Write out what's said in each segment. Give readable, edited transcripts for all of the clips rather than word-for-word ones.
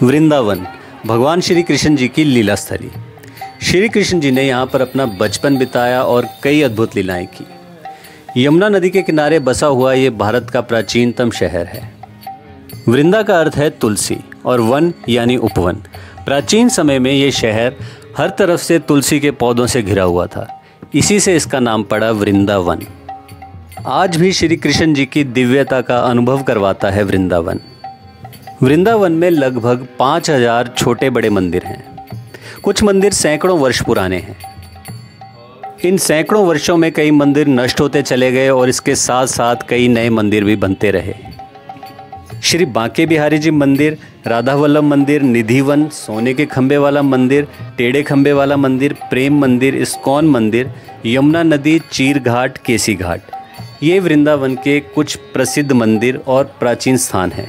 वृंदावन भगवान श्री कृष्ण जी की लीला स्थली। श्री कृष्ण जी ने यहाँ पर अपना बचपन बिताया और कई अद्भुत लीलाएं की। यमुना नदी के किनारे बसा हुआ ये भारत का प्राचीनतम शहर है। वृंदा का अर्थ है तुलसी और वन यानी उपवन। प्राचीन समय में ये शहर हर तरफ से तुलसी के पौधों से घिरा हुआ था, इसी से इसका नाम पड़ा वृंदावन। आज भी श्री कृष्ण जी की दिव्यता का अनुभव करवाता है वृंदावन। वृंदावन में लगभग 5000 छोटे बड़े मंदिर हैं। कुछ मंदिर सैकड़ों वर्ष पुराने हैं। इन सैकड़ों वर्षों में कई मंदिर नष्ट होते चले गए और इसके साथ साथ कई नए मंदिर भी बनते रहे। श्री बांके बिहारी जी मंदिर, राधा वल्लभ मंदिर, निधिवन, सोने के खंबे वाला मंदिर, टेढ़े खंबे वाला मंदिर, प्रेम मंदिर, इस्कॉन मंदिर, यमुना नदी, चीर घाट, केसी घाट, ये वृंदावन के कुछ प्रसिद्ध मंदिर और प्राचीन स्थान हैं।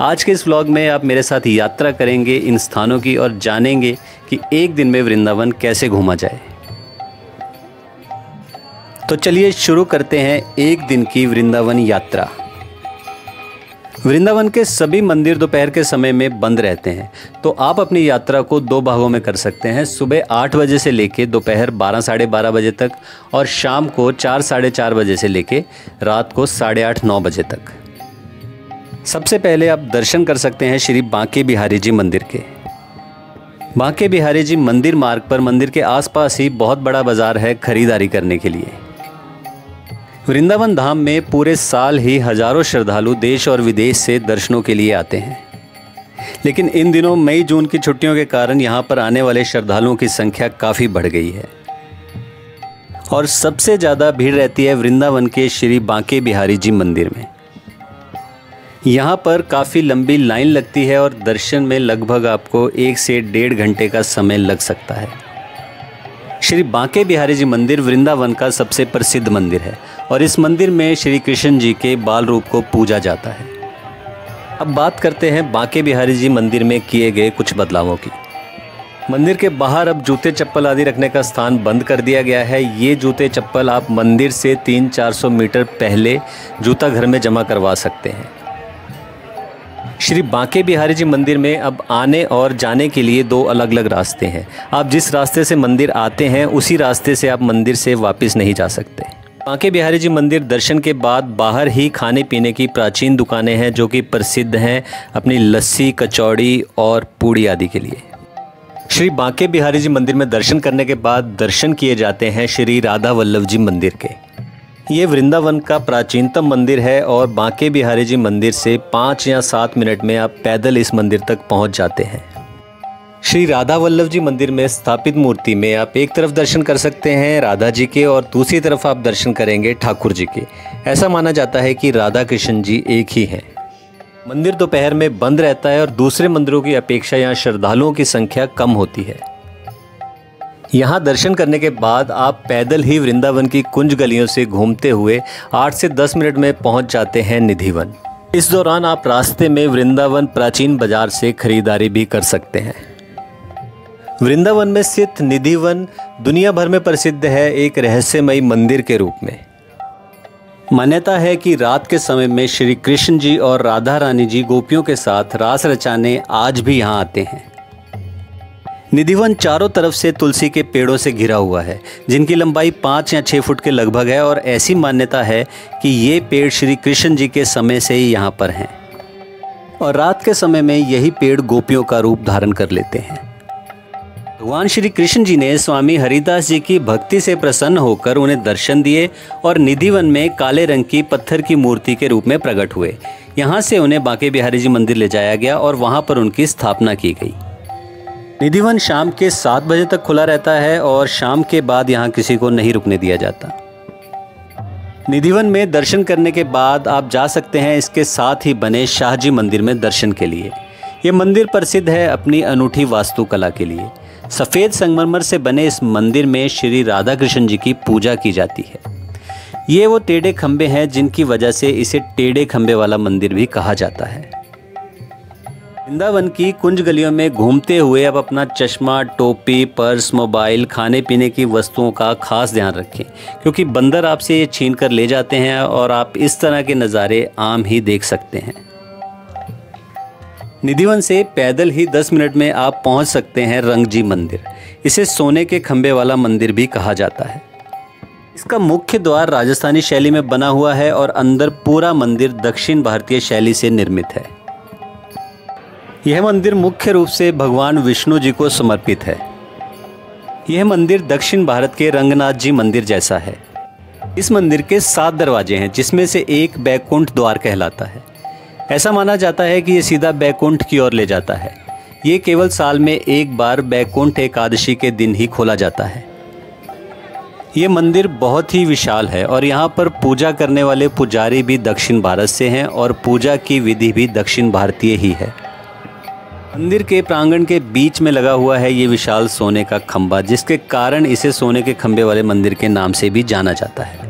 आज के इस व्लॉग में आप मेरे साथ यात्रा करेंगे इन स्थानों की और जानेंगे कि एक दिन में वृंदावन कैसे घूमा जाए। तो चलिए शुरू करते हैं एक दिन की वृंदावन यात्रा। वृंदावन के सभी मंदिर दोपहर के समय में बंद रहते हैं, तो आप अपनी यात्रा को 2 भागों में कर सकते हैं। सुबह 8 बजे से लेके दोपहर 12 साढ़े 12 बजे तक और शाम को 4 साढ़े 4 बजे से लेके रात को 8:30 9 बजे तक। सबसे पहले आप दर्शन कर सकते हैं श्री बांके बिहारी जी मंदिर के। बांके बिहारी जी मंदिर मार्ग पर मंदिर के आसपास ही बहुत बड़ा बाजार है खरीदारी करने के लिए। वृंदावन धाम में पूरे साल ही हजारों श्रद्धालु देश और विदेश से दर्शनों के लिए आते हैं, लेकिन इन दिनों मई जून की छुट्टियों के कारण यहाँ पर आने वाले श्रद्धालुओं की संख्या काफ़ी बढ़ गई है और सबसे ज़्यादा भीड़ रहती है वृंदावन के श्री बांके बिहारी जी मंदिर में। यहाँ पर काफ़ी लंबी लाइन लगती है और दर्शन में लगभग आपको 1 से 1.5 घंटे का समय लग सकता है। श्री बांके बिहारी जी मंदिर वृंदावन का सबसे प्रसिद्ध मंदिर है और इस मंदिर में श्री कृष्ण जी के बाल रूप को पूजा जाता है। अब बात करते हैं बांके बिहारी जी मंदिर में किए गए कुछ बदलावों की। मंदिर के बाहर अब जूते चप्पल आदि रखने का स्थान बंद कर दिया गया है। ये जूते चप्पल आप मंदिर से 300-400 मीटर पहले जूता घर में जमा करवा सकते हैं। श्री बांके बिहारी जी मंदिर में अब आने और जाने के लिए 2 अलग अलग रास्ते हैं। आप जिस रास्ते से मंदिर आते हैं उसी रास्ते से आप मंदिर से वापस नहीं जा सकते। बांके बिहारी जी मंदिर दर्शन के बाद बाहर ही खाने पीने की प्राचीन दुकानें हैं जो कि प्रसिद्ध हैं अपनी लस्सी, कचौड़ी और पूड़ी आदि के लिए। श्री बांके बिहारी जी मंदिर में दर्शन करने के बाद दर्शन किए जाते हैं श्री राधा वल्लभ जी मंदिर के। ये वृंदावन का प्राचीनतम मंदिर है और बांके बिहारी जी मंदिर से 5 या 7 मिनट में आप पैदल इस मंदिर तक पहुंच जाते हैं। श्री राधा वल्लभ जी मंदिर में स्थापित मूर्ति में आप एक तरफ दर्शन कर सकते हैं राधा जी के और दूसरी तरफ आप दर्शन करेंगे ठाकुर जी के। ऐसा माना जाता है कि राधा कृष्ण जी एक ही हैं। मंदिर दोपहर में बंद रहता है और दूसरे मंदिरों की अपेक्षा यहाँ श्रद्धालुओं की संख्या कम होती है। यहाँ दर्शन करने के बाद आप पैदल ही वृंदावन की कुंज गलियों से घूमते हुए 8 से 10 मिनट में पहुँच जाते हैं निधिवन। इस दौरान आप रास्ते में वृंदावन प्राचीन बाजार से खरीदारी भी कर सकते हैं। वृंदावन में स्थित निधिवन दुनिया भर में प्रसिद्ध है एक रहस्यमयी मंदिर के रूप में। मान्यता है कि रात के समय में श्री कृष्ण जी और राधा रानी जी गोपियों के साथ रास रचाने आज भी यहाँ आते हैं। निधिवन चारों तरफ से तुलसी के पेड़ों से घिरा हुआ है जिनकी लंबाई 5 या 6 फुट के लगभग है और ऐसी मान्यता है कि ये पेड़ श्री कृष्ण जी के समय से ही यहाँ पर हैं और रात के समय में यही पेड़ गोपियों का रूप धारण कर लेते हैं। भगवान श्री कृष्ण जी ने स्वामी हरिदास जी की भक्ति से प्रसन्न होकर उन्हें दर्शन दिए और निधिवन में काले रंग की पत्थर की मूर्ति के रूप में प्रकट हुए। यहाँ से उन्हें बांके बिहारी जी मंदिर ले जाया गया और वहाँ पर उनकी स्थापना की गई। निधिवन शाम के 7 बजे तक खुला रहता है और शाम के बाद यहाँ किसी को नहीं रुकने दिया जाता। निधिवन में दर्शन करने के बाद आप जा सकते हैं इसके साथ ही बने शाहजी मंदिर में दर्शन के लिए। ये मंदिर प्रसिद्ध है अपनी अनूठी वास्तुकला के लिए। सफ़ेद संगमरमर से बने इस मंदिर में श्री राधा कृष्ण जी की पूजा की जाती है। ये वो टेढ़े खंबे हैं जिनकी वजह से इसे टेढ़े खंबे वाला मंदिर भी कहा जाता है। वृंदावन की कुंज गलियों में घूमते हुए अब अपना चश्मा, टोपी, पर्स, मोबाइल, खाने पीने की वस्तुओं का खास ध्यान रखें क्योंकि बंदर आपसे ये छीन कर ले जाते हैं और आप इस तरह के नज़ारे आम ही देख सकते हैं। निधिवन से पैदल ही 10 मिनट में आप पहुंच सकते हैं रंगजी मंदिर। इसे सोने के खंबे वाला मंदिर भी कहा जाता है। इसका मुख्य द्वार राजस्थानी शैली में बना हुआ है और अंदर पूरा मंदिर दक्षिण भारतीय शैली से निर्मित है। यह मंदिर मुख्य रूप से भगवान विष्णु जी को समर्पित है। यह मंदिर दक्षिण भारत के रंगनाथ जी मंदिर जैसा है। इस मंदिर के 7 दरवाजे हैं, जिसमें से एक बैकुंठ द्वार कहलाता है। ऐसा माना जाता है कि ये सीधा बैकुंठ की ओर ले जाता है। ये केवल साल में एक बार बैकुंठ एकादशी के दिन ही खोला जाता है। ये मंदिर बहुत ही विशाल है और यहाँ पर पूजा करने वाले पुजारी भी दक्षिण भारत से हैं और पूजा की विधि भी दक्षिण भारतीय ही है। मंदिर के प्रांगण के बीच में लगा हुआ है ये विशाल सोने का खंबा, जिसके कारण इसे सोने के खंबे वाले मंदिर के नाम से भी जाना जाता है।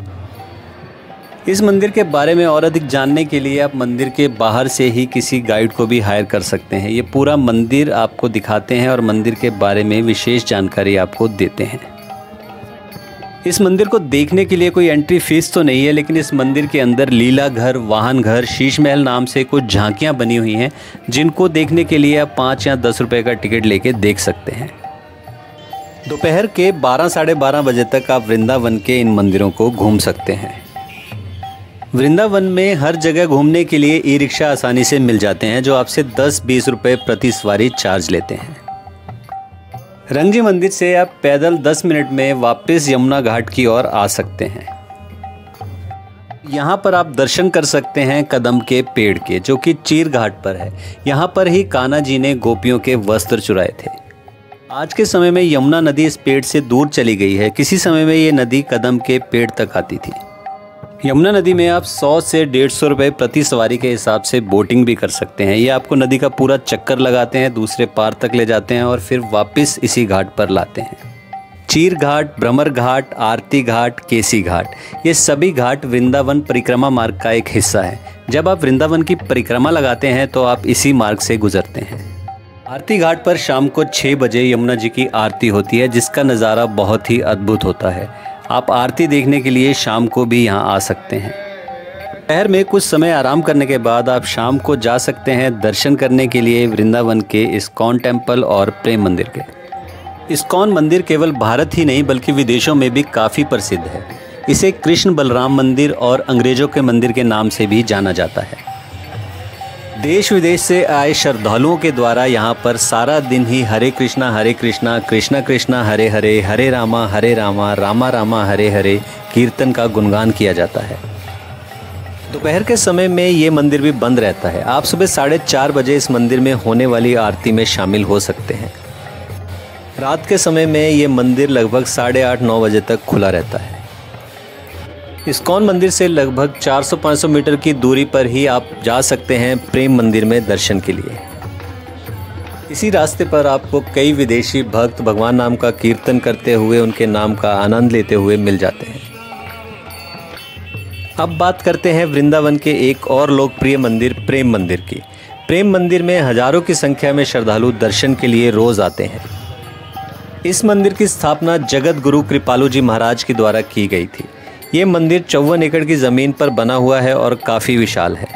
इस मंदिर के बारे में और अधिक जानने के लिए आप मंदिर के बाहर से ही किसी गाइड को भी हायर कर सकते हैं। ये पूरा मंदिर आपको दिखाते हैं और मंदिर के बारे में विशेष जानकारी आपको देते हैं। इस मंदिर को देखने के लिए कोई एंट्री फीस तो नहीं है, लेकिन इस मंदिर के अंदर लीला घर, वाहन घर, शीश महल नाम से कुछ झांकियां बनी हुई हैं, जिनको देखने के लिए आप 5 या 10 रुपए का टिकट लेके देख सकते हैं। दोपहर के 12 साढ़े 12 बजे तक आप वृंदावन के इन मंदिरों को घूम सकते हैं। वृंदावन में हर जगह घूमने के लिए ई रिक्शा आसानी से मिल जाते हैं, जो आपसे 10-20 रुपये प्रति सवारी चार्ज लेते हैं। रंगजी मंदिर से आप पैदल 10 मिनट में वापस यमुना घाट की ओर आ सकते हैं। यहाँ पर आप दर्शन कर सकते हैं कदम के पेड़ के, जो कि चीर घाट पर है। यहाँ पर ही कान्हा जी ने गोपियों के वस्त्र चुराए थे। आज के समय में यमुना नदी इस पेड़ से दूर चली गई है। किसी समय में ये नदी कदम के पेड़ तक आती थी। यमुना नदी में आप 100 से 150 रुपये प्रति सवारी के हिसाब से बोटिंग भी कर सकते हैं। ये आपको नदी का पूरा चक्कर लगाते हैं, दूसरे पार तक ले जाते हैं और फिर वापस इसी घाट पर लाते हैं। चीर घाट, भ्रमर घाट, आरती घाट, केसी घाट, ये सभी घाट वृंदावन परिक्रमा मार्ग का एक हिस्सा है। जब आप वृंदावन की परिक्रमा लगाते हैं तो आप इसी मार्ग से गुजरते हैं। आरती घाट पर शाम को 6 बजे यमुना जी की आरती होती है, जिसका नज़ारा बहुत ही अद्भुत होता है। आप आरती देखने के लिए शाम को भी यहाँ आ सकते हैं। शहर में कुछ समय आराम करने के बाद आप शाम को जा सकते हैं दर्शन करने के लिए वृंदावन के इस्कॉन टेम्पल और प्रेम मंदिर के। इस्कॉन मंदिर केवल भारत ही नहीं बल्कि विदेशों में भी काफ़ी प्रसिद्ध है। इसे कृष्ण बलराम मंदिर और अंग्रेजों के मंदिर के नाम से भी जाना जाता है। देश विदेश से आए श्रद्धालुओं के द्वारा यहाँ पर सारा दिन ही हरे कृष्णा कृष्णा कृष्णा हरे हरे, हरे रामा रामा रामा हरे हरे कीर्तन का गुणगान किया जाता है। दोपहर के समय में ये मंदिर भी बंद रहता है। आप सुबह 4:30 बजे इस मंदिर में होने वाली आरती में शामिल हो सकते हैं। रात के समय में ये मंदिर लगभग 8:30-9 बजे तक खुला रहता है। इस्कॉन मंदिर से लगभग 400-500 मीटर की दूरी पर ही आप जा सकते हैं प्रेम मंदिर में दर्शन के लिए। इसी रास्ते पर आपको कई विदेशी भक्त भगवान नाम का कीर्तन करते हुए उनके नाम का आनंद लेते हुए मिल जाते हैं। अब बात करते हैं वृंदावन के एक और लोकप्रिय मंदिर प्रेम मंदिर की। प्रेम मंदिर में हजारों की संख्या में श्रद्धालु दर्शन के लिए रोज आते हैं। इस मंदिर की स्थापना जगत गुरु कृपालु जी महाराज के द्वारा की गई थी। ये मंदिर 54 एकड़ की ज़मीन पर बना हुआ है और काफ़ी विशाल है।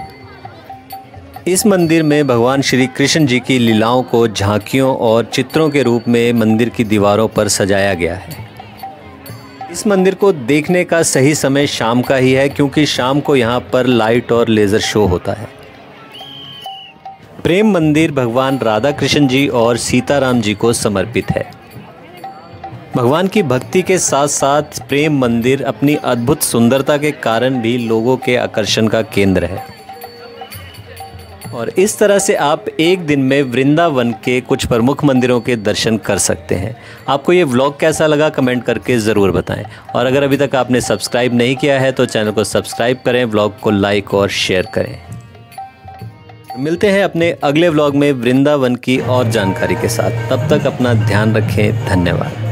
इस मंदिर में भगवान श्री कृष्ण जी की लीलाओं को झांकियों और चित्रों के रूप में मंदिर की दीवारों पर सजाया गया है। इस मंदिर को देखने का सही समय शाम का ही है, क्योंकि शाम को यहाँ पर लाइट और लेज़र शो होता है। प्रेम मंदिर भगवान राधा कृष्ण जी और सीताराम जी को समर्पित है। भगवान की भक्ति के साथ साथ प्रेम मंदिर अपनी अद्भुत सुंदरता के कारण भी लोगों के आकर्षण का केंद्र है। और इस तरह से आप एक दिन में वृंदावन के कुछ प्रमुख मंदिरों के दर्शन कर सकते हैं। आपको ये व्लॉग कैसा लगा कमेंट करके ज़रूर बताएं। और अगर अभी तक आपने सब्सक्राइब नहीं किया है तो चैनल को सब्सक्राइब करें, व्लॉग को लाइक और शेयर करें। मिलते हैं अपने अगले व्लॉग में वृंदावन की और जानकारी के साथ। तब तक अपना ध्यान रखें। धन्यवाद।